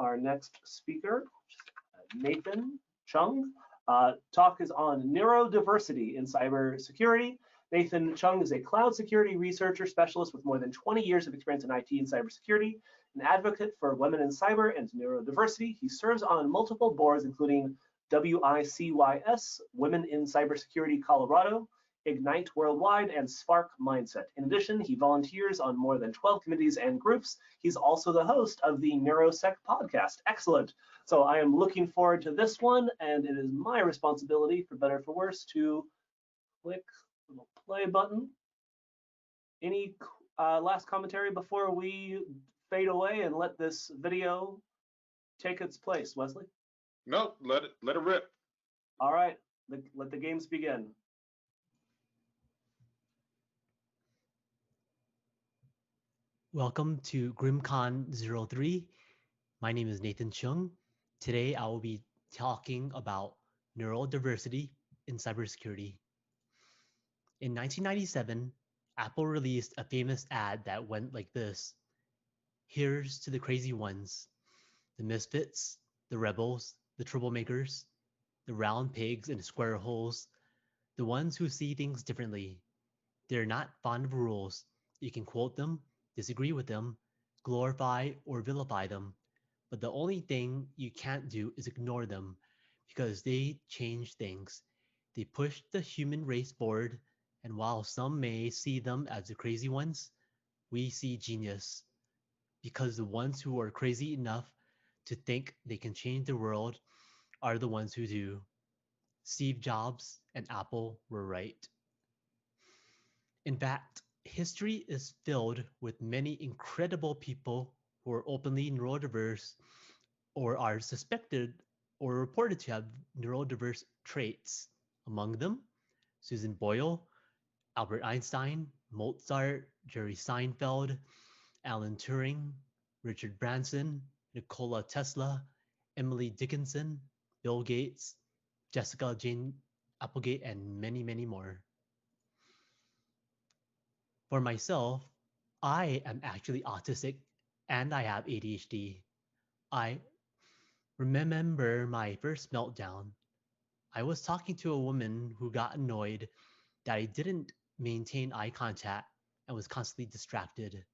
our next speaker, Nathan Chung. Talk is on neurodiversity in cybersecurity. Nathan Chung is a cloud security researcher specialist with more than 20 years of experience in IT and cybersecurity, an advocate for women in cyber and neurodiversity. He serves on multiple boards, including WICYS, Women in Cybersecurity Colorado, Ignite Worldwide, and Spark Mindset. In addition, he volunteers on more than 12 committees and groups. He's also the host of the NeuroSec podcast. Excellent. So I am looking forward to this one, and it is my responsibility, for better or for worse, to click the little play button. Any last commentary before we fade away and let this video take its place, Wesley? No, let it rip. All right, let the games begin. Welcome to GRIMMCon 03. My name is Nathan Chung. Today I will be talking about neurodiversity in cybersecurity. In 1997, Apple released a famous ad that went like this. Here's to the crazy ones, the misfits, the rebels, the troublemakers, the round pegs in square holes, the ones who see things differently. They're not fond of rules. You can quote them, disagree with them, glorify or vilify them, but the only thing you can't do is ignore them because they change things. They push the human race forward, and while some may see them as the crazy ones, we see genius. Because the ones who are crazy enough to think they can change the world are the ones who do. Steve Jobs and Apple were right. In fact, history is filled with many incredible people who are openly neurodiverse or are suspected or reported to have neurodiverse traits. Among them, Susan Boyle, Albert Einstein, Mozart, Jerry Seinfeld, Alan Turing, Richard Branson, Nikola Tesla, Emily Dickinson, Bill Gates, Jessica Jane Applegate, and many, many more. For myself, I am actually autistic and I have ADHD. I remember my first meltdown. I was talking to a woman who got annoyed that I didn't maintain eye contact and was constantly distracted.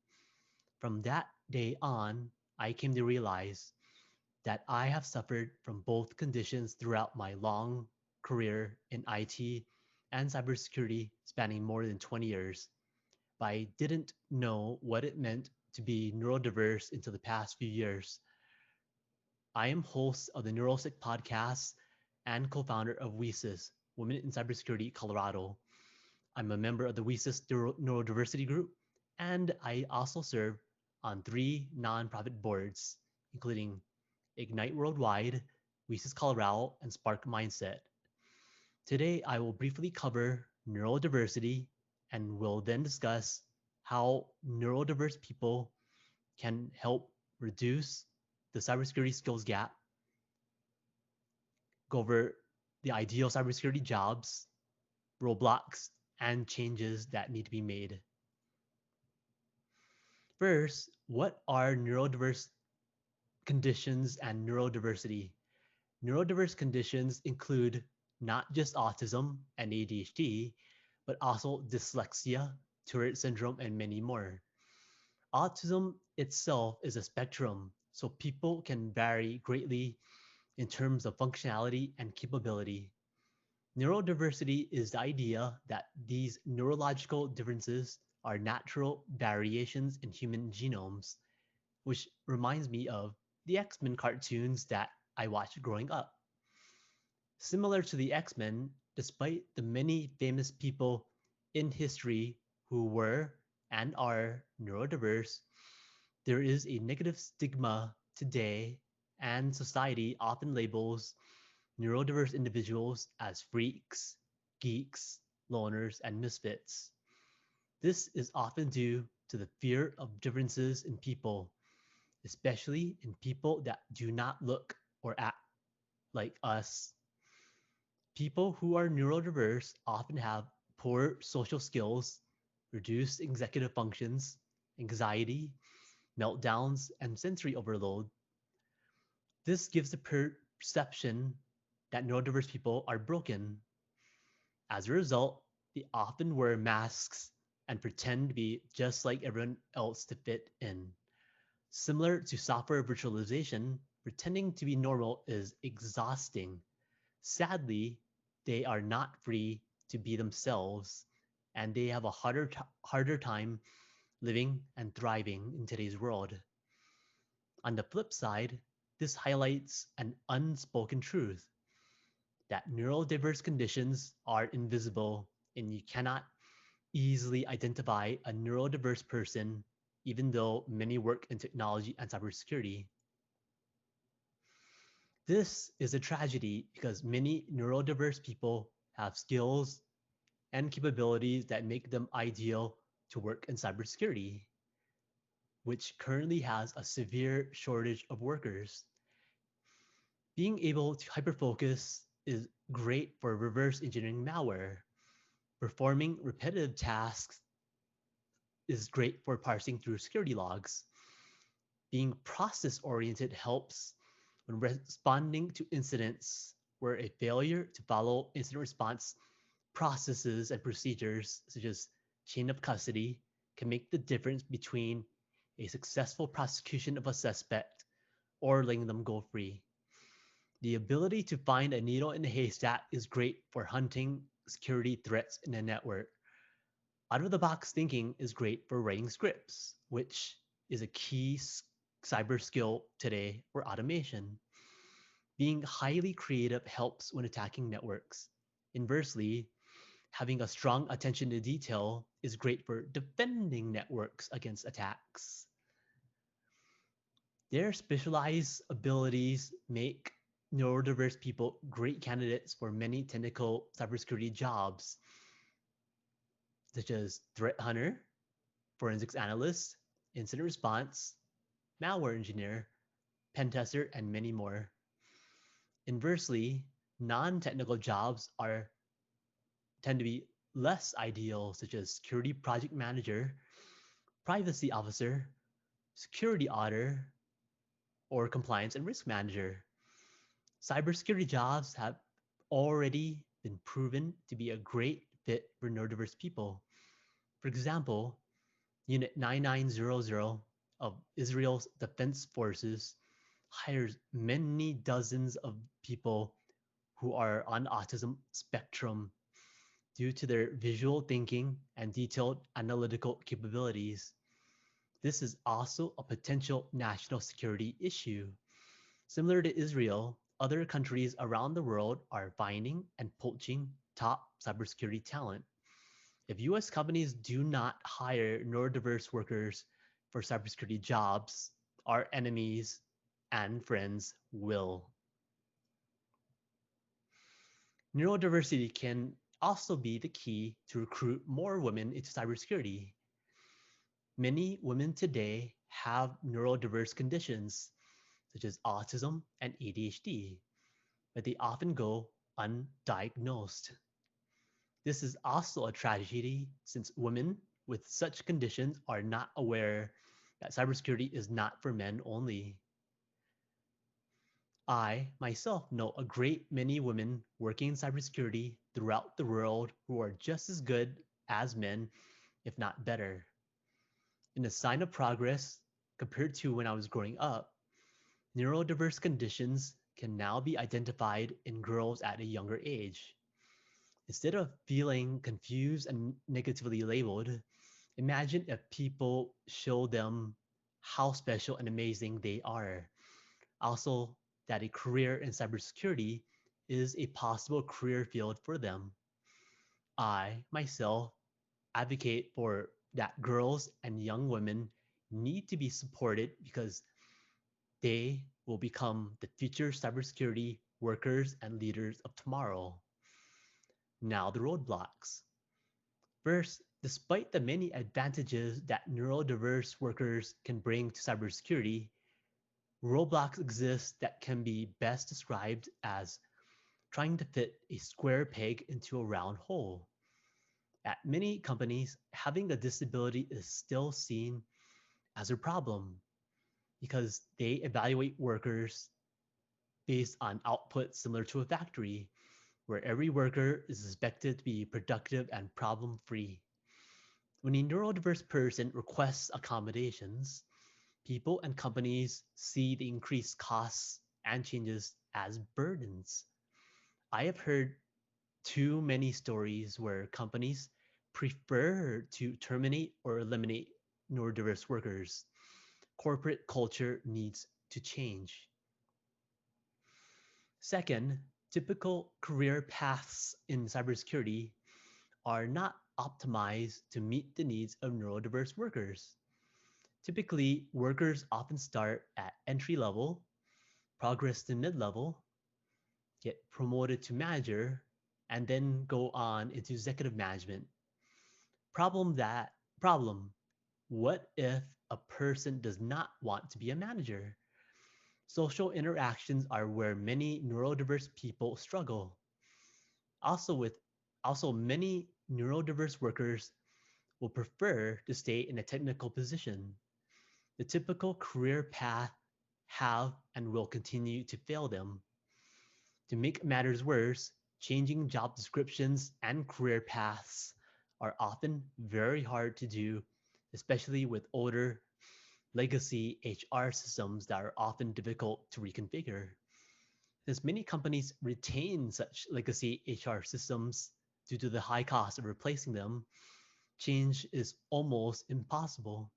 From that day on, I came to realize that I have suffered from both conditions throughout my long career in IT and cybersecurity spanning more than 20 years. But I didn't know what it meant to be neurodiverse until the past few years. I am host of the NeuroSec podcast and co-founder of WICYS, Women in Cybersecurity Colorado. I'm a member of the WICYS Neurodiversity Group, and I also serve on 3 nonprofit boards, including Ignite Worldwide, WICYS Colorado, and Spark Mindset. Today, I will briefly cover neurodiversity and will then discuss how neurodiverse people can help reduce the cybersecurity skills gap, go over the ideal cybersecurity jobs, roadblocks, and changes that need to be made. First, what are neurodiverse conditions and neurodiversity? Neurodiverse conditions include not just autism and ADHD, but also dyslexia, Tourette syndrome, and many more. Autism itself is a spectrum, so people can vary greatly in terms of functionality and capability. Neurodiversity is the idea that these neurological differences are natural variations in human genomes, which reminds me of the X-Men cartoons that I watched growing up. Similar to the X-Men, despite the many famous people in history who were and are neurodiverse, there is a negative stigma today, and society often labels neurodiverse individuals as freaks, geeks, loners, and misfits. This is often due to the fear of differences in people, especially in people that do not look or act like us. People who are neurodiverse often have poor social skills, reduced executive functions, anxiety, meltdowns, and sensory overload. This gives the perception that neurodiverse people are broken. As a result, they often wear masks and pretend to be just like everyone else to fit in. Similar to software virtualization, pretending to be normal is exhausting. Sadly, they are not free to be themselves, and they have a harder time living and thriving in today's world. On the flip side, this highlights an unspoken truth that neurodiverse conditions are invisible and you cannot easily identify a neurodiverse person, even though many work in technology and cybersecurity. This is a tragedy because many neurodiverse people have skills and capabilities that make them ideal to work in cybersecurity, which currently has a severe shortage of workers. Being able to hyperfocus is great for reverse engineering malware. Performing repetitive tasks is great for parsing through security logs. Being process oriented helps when responding to incidents where a failure to follow incident response processes and procedures, such as chain of custody, can make the difference between a successful prosecution of a suspect or letting them go free. The ability to find a needle in a haystack is great for hunting security threats in a network. Out of the box thinking is great for writing scripts, which is a key cyber skill today for automation. Being highly creative helps when attacking networks. Inversely, having a strong attention to detail is great for defending networks against attacks. Their specialized abilities make neurodiverse people great candidates for many technical cybersecurity jobs, such as threat hunter, forensics analyst, incident response, malware engineer, pen tester, and many more. Inversely, non-technical jobs tend to be less ideal, such as security project manager, privacy officer, security auditor, or compliance and risk manager. Cybersecurity jobs have already been proven to be a great fit for neurodiverse people. For example, Unit 9900 of Israel's Defense Forces hires many dozens of people who are on autism spectrum due to their visual thinking and detailed analytical capabilities. This is also a potential national security issue. Similar to Israel, other countries around the world are finding and poaching top cybersecurity talent. If US companies do not hire neurodiverse workers for cybersecurity jobs, our enemies and friends will. Neurodiversity can also be the key to recruit more women into cybersecurity. Many women today have neurodiverse conditions, such as autism and ADHD, but they often go undiagnosed. This is also a tragedy since women with such conditions are not aware that cybersecurity is not for men only. I myself know a great many women working in cybersecurity throughout the world who are just as good as men, if not better. In a sign of progress, compared to when I was growing up, neurodiverse conditions can now be identified in girls at a younger age. Instead of feeling confused and negatively labeled, imagine if people show them how special and amazing they are. Also, that a career in cybersecurity is a possible career field for them. I, myself, advocate for that girls and young women need to be supported because they will become the future cybersecurity workers and leaders of tomorrow. Now, the roadblocks. First, despite the many advantages that neurodiverse workers can bring to cybersecurity, roadblocks exist that can be best described as trying to fit a square peg into a round hole. At many companies, having a disability is still seen as a problem because they evaluate workers based on output similar to a factory, where every worker is expected to be productive and problem-free. When a neurodiverse person requests accommodations, people and companies see the increased costs and changes as burdens. I have heard too many stories where companies prefer to terminate or eliminate neurodiverse workers. Corporate culture needs to change. Second, typical career paths in cybersecurity are not optimized to meet the needs of neurodiverse workers. Typically, workers often start at entry level, progress to mid level, get promoted to manager, and then go on into executive management. Problem. What if a person does not want to be a manager? Social interactions are where many neurodiverse people struggle. Also with also many neurodiverse workers will prefer to stay in a technical position. The typical career path have and will continue to fail them. To make matters worse, changing job descriptions and career paths are often very hard to do, especially with older legacy HR systems that are often difficult to reconfigure. Since many companies retain such legacy HR systems due to the high cost of replacing them, change is almost impossible.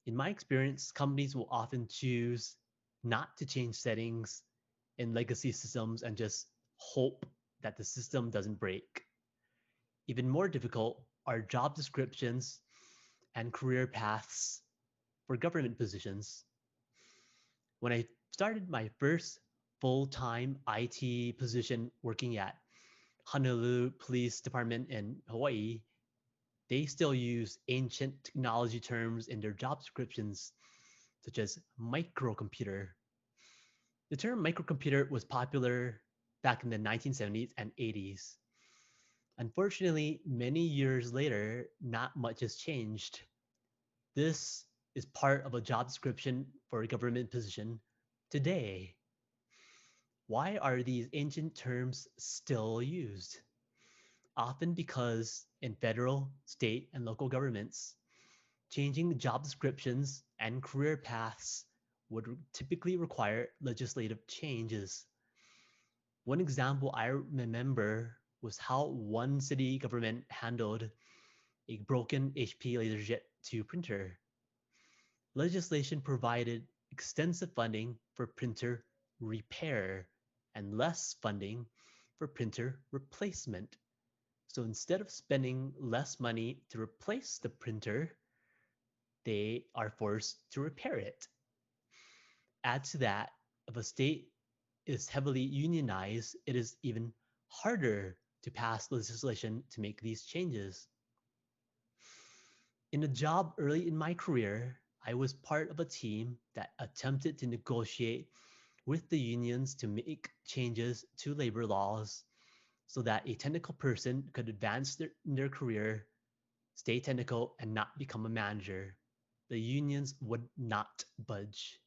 In my experience, companies will often choose not to change settings in legacy systems and just hope that the system doesn't break. Even more difficult are job descriptions and career paths for government positions. When I started my first full-time IT position working at Honolulu Police Department in Hawaii, they still use ancient technology terms in their job descriptions, such as microcomputer. The term microcomputer was popular back in the 1970s and 80s. Unfortunately, many years later, not much has changed. This is part of a job description for a government position today. Why are these ancient terms still used? Often because in federal, state, and local governments, changing job descriptions and career paths would typically require legislative changes. One example I remember was how one city government handled a broken HP LaserJet 2 printer. Legislation provided extensive funding for printer repair and less funding for printer replacement. So instead of spending less money to replace the printer, they are forced to repair it. Add to that, if a state is heavily unionized, it is even harder to pass legislation to make these changes. In a job early in my career, I was part of a team that attempted to negotiate with the unions to make changes to labor laws so that a technical person could advance in their career, stay technical, and not become a manager. The unions would not budge.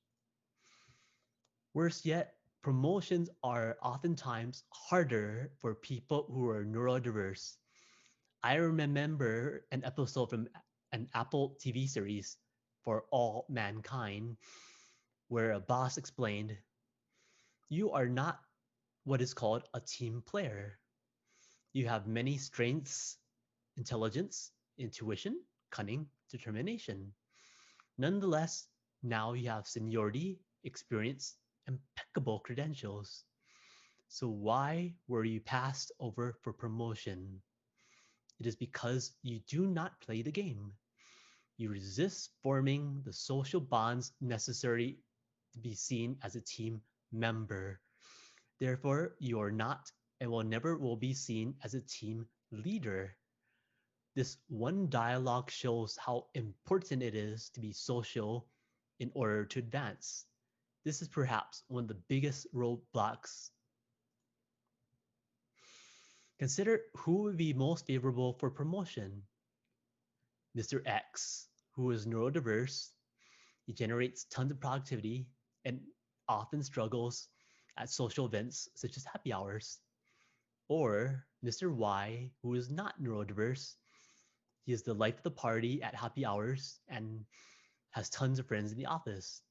Worse yet, promotions are oftentimes harder for people who are neurodiverse. I remember an episode from an Apple TV series, For All Mankind, where a boss explained, "You are not what is called a team player. You have many strengths, intelligence, intuition, cunning, determination. Nonetheless, now you have seniority, experience, impeccable credentials. So why were you passed over for promotion? It is because you do not play the game. You resist forming the social bonds necessary to be seen as a team member. Therefore, you are not and will never will be seen as a team leader." This one dialogue shows how important it is to be social in order to advance. This is perhaps one of the biggest roadblocks. Consider who would be most favorable for promotion. Mr. X, who is neurodiverse, he generates tons of productivity and often struggles at social events such as happy hours. Or Mr. Y, who is not neurodiverse. He is the life of the party at happy hours and has tons of friends in the office.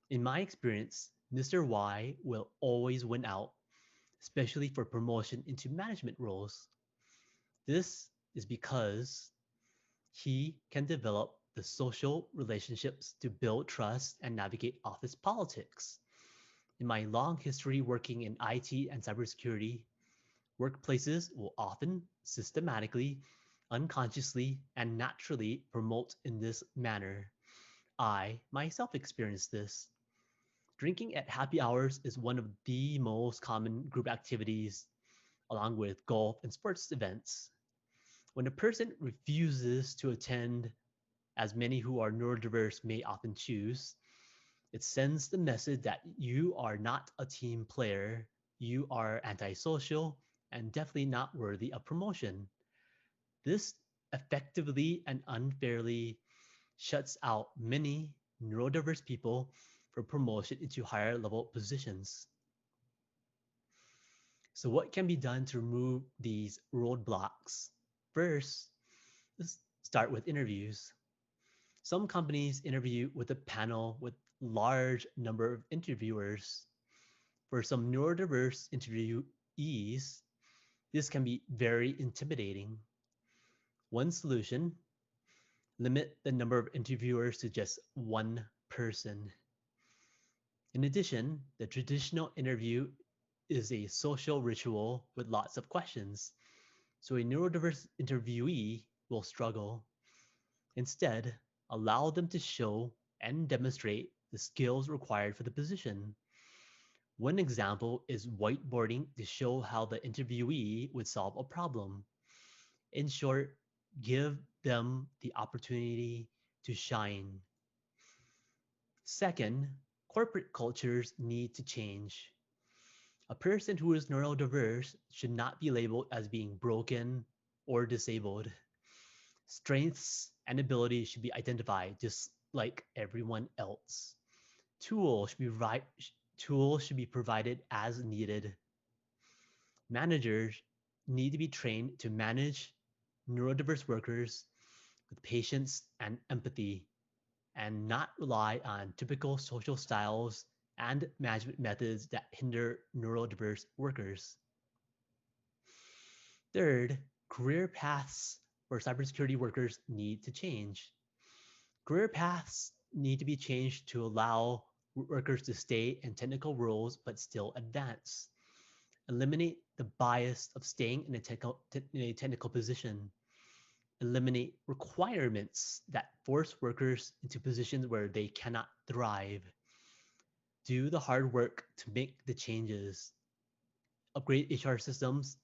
In my experience, Mr. Y will always win out, especially for promotion into management roles. This is because he can develop the social relationships to build trust and navigate office politics. In my long history working in IT and cybersecurity, workplaces will often systematically, unconsciously, and naturally promote in this manner. I myself experienced this. Drinking at happy hours is one of the most common group activities, along with golf and sports events. When a person refuses to attend, as many who are neurodiverse may often choose, it sends the message that you are not a team player, you are antisocial, and definitely not worthy of promotion. This effectively and unfairly shuts out many neurodiverse people from promotion into higher level positions. So, what can be done to remove these roadblocks? First, let's start with interviews. Some companies interview with a panel with large number of interviewers. For some neurodiverse interviewees, this can be very intimidating. One solution: limit the number of interviewers to just one person. In addition, the traditional interview is a social ritual with lots of questions, so a neurodiverse interviewee will struggle. Instead, allow them to show and demonstrate the skills required for the position. One example is whiteboarding to show how the interviewee would solve a problem. In short, give them the opportunity to shine. Second, corporate cultures need to change. A person who is neurodiverse should not be labeled as being broken or disabled. Strengths and abilities should be identified just like everyone else. Tools should be tools should be provided as needed. Managers need to be trained to manage neurodiverse workers with patience and empathy and not rely on typical social styles and management methods that hinder neurodiverse workers. Third, career paths for cybersecurity workers need to change. Career paths need to be changed to allow workers to stay in technical roles but still advance. Eliminate the bias of staying in a technical position. Eliminate requirements that force workers into positions where they cannot thrive. Do the hard work to make the changes. Upgrade HR systems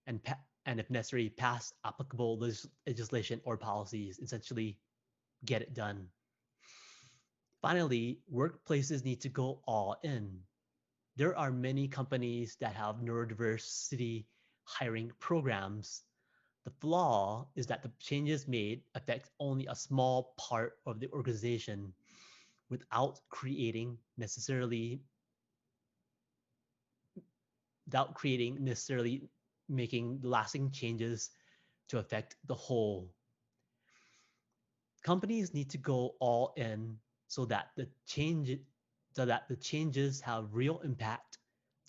and and if necessary, pass applicable legislation or policies. Essentially, get it done. Finally, workplaces need to go all in. There are many companies that have neurodiversity hiring programs. The flaw is that the changes made affect only a small part of the organization without necessarily making lasting changes to affect the whole. Companies need to go all in so that the changes have real impact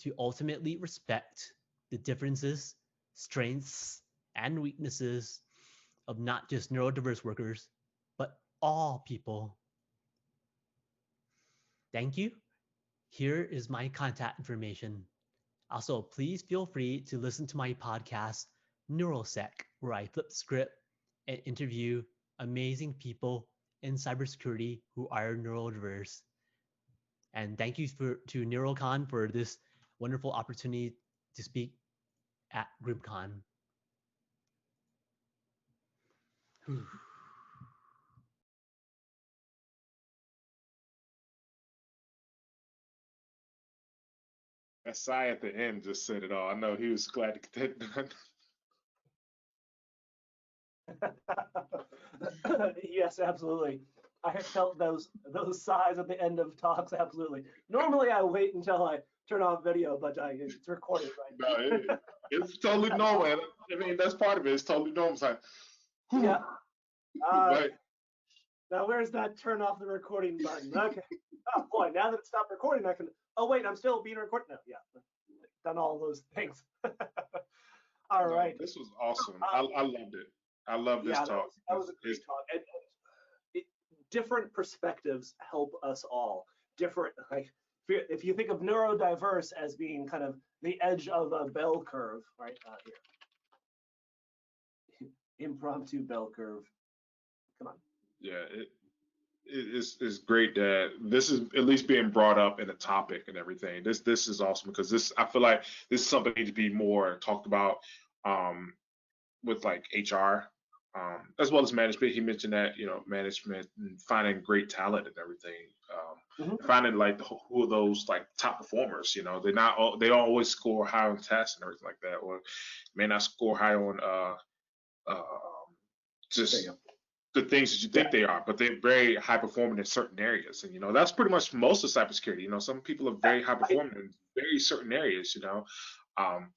to ultimately respect the differences, strengths, and weaknesses of not just neurodiverse workers, but all people. Thank you. Here is my contact information. Also, please feel free to listen to my podcast, Neurosec, where I flip the script and interview amazing people in cybersecurity who are neurodiverse. And thank you to NeuroCon for this wonderful opportunity to speak at GRIMMCon. That sigh at the end just said it all. I know he was glad to get that done. Yes, absolutely. I felt those sighs at the end of talks, absolutely. Normally I wait until I turn off video, but it's recorded right now. No, it's totally normal. I mean, that's part of it. It's totally normal. It's like, Yeah. but Now where's that turn off the recording button? Okay. Oh boy, now that it stopped recording, I can. Oh wait, I'm still being recorded. No, yeah, done all those things. All no, right. this was awesome. I loved it. I love this talk. That was a great talk. And different perspectives help us all. Different, like if you think of neurodiverse as being kind of the edge of a bell curve, right here. Impromptu bell curve. Come on. Yeah, it's great that this is at least being brought up in a topic and everything. This is awesome because I feel like this is something that needs to be more talked about with like HR as well as management. He mentioned that, you know, management and finding great talent and everything, finding like who are those like top performers. You know, they don't always score high on tests and everything like that, or may not score high on just the things that you think they are, but they're very high performing in certain areas. And, you know, that's pretty much most of cybersecurity. You know, some people are very high performing in very certain areas, you know.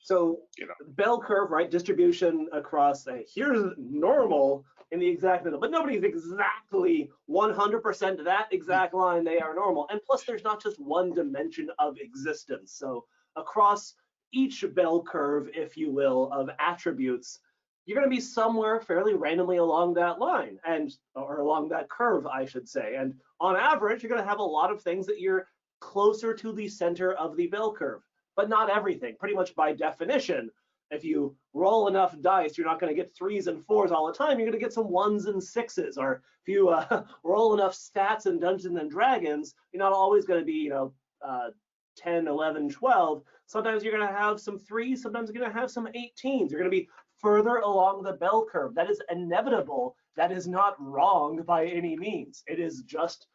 So, you know, bell curve, right? Distribution across, here's normal in the exact middle, but nobody's exactly 100% that exact line they are normal. And plus, there's not just one dimension of existence. So across each bell curve, if you will, of attributes, you're going to be somewhere fairly randomly along that line, or along that curve, I should say. And on average, you're going to have a lot of things that you're closer to the center of the bell curve, but not everything. Pretty much by definition, if you roll enough dice, you're not going to get 3s and 4s all the time. You're going to get some 1s and 6s. Or if you roll enough stats in Dungeons and Dragons, you're not always going to be, you know, 10, 11, 12. Sometimes you're going to have some 3s. Sometimes you're going to have some 18s. You're going to be further along the bell curve. That is inevitable. That is not wrong by any means. It is just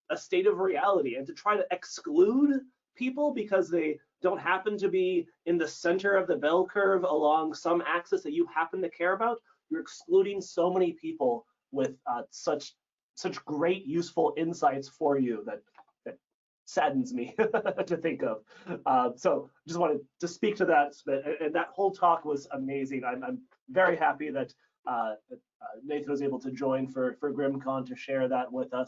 a state of reality. And to try to exclude people because they don't happen to be in the center of the bell curve along some axis that you happen to care about, you're excluding so many people with such great useful insights for you that saddens me to think of. So just wanted to speak to that, and that whole talk was amazing. I'm very happy that Nathan was able to join for GRIMMCon to share that with us.